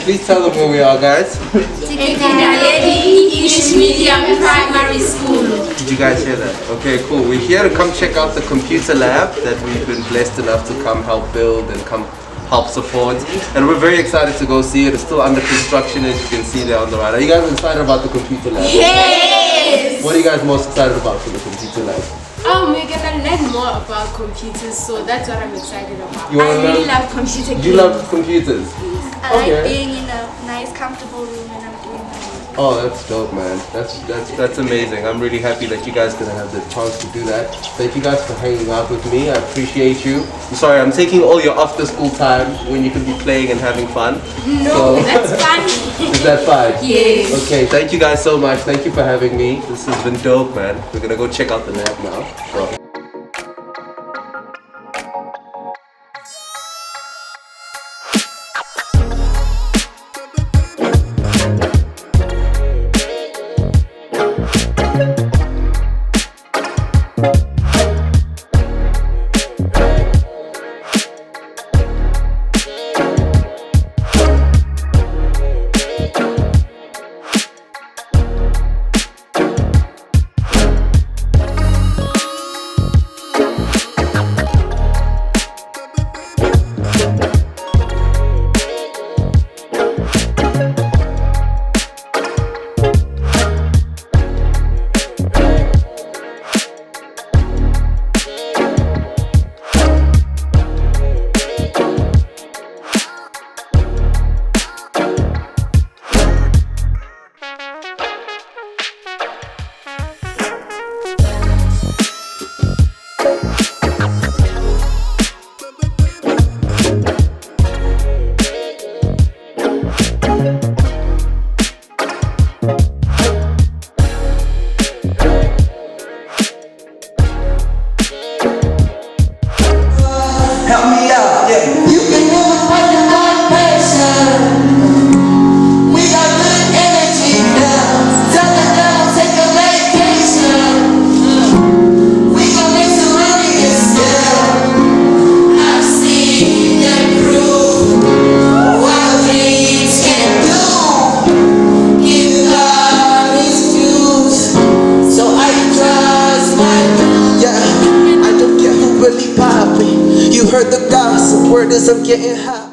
please tell them where we are, guys. Tsiki Naledi English Medium Primary School. Did you guys hear that? Okay, cool. We're here to come check out the computer lab that we've been blessed enough to come help build and come help support. And we're very excited to go see it. It's still under construction, as you can see there on the right. Are you guys excited about the computer lab? Yes! What are you guys most excited about for the computer lab? We're gonna learn more about computers, so that's what I'm excited about. You I really love computer games. You love computers? I like being in a nice, comfortable room and I'm doing my work. Oh, that's dope, man. That's amazing. I'm really happy that you guys gonna have the chance to do that. Thank you guys for hanging out with me. I appreciate you. I'm sorry, I'm taking all your after school time when you could be playing and having fun. No, that's fun. Is that fine? Yes. Okay, thank you guys so much. Thank you for having me. This has been dope, man. We're gonna go check out the lab now. So. You heard the gossip, word is I'm getting hot.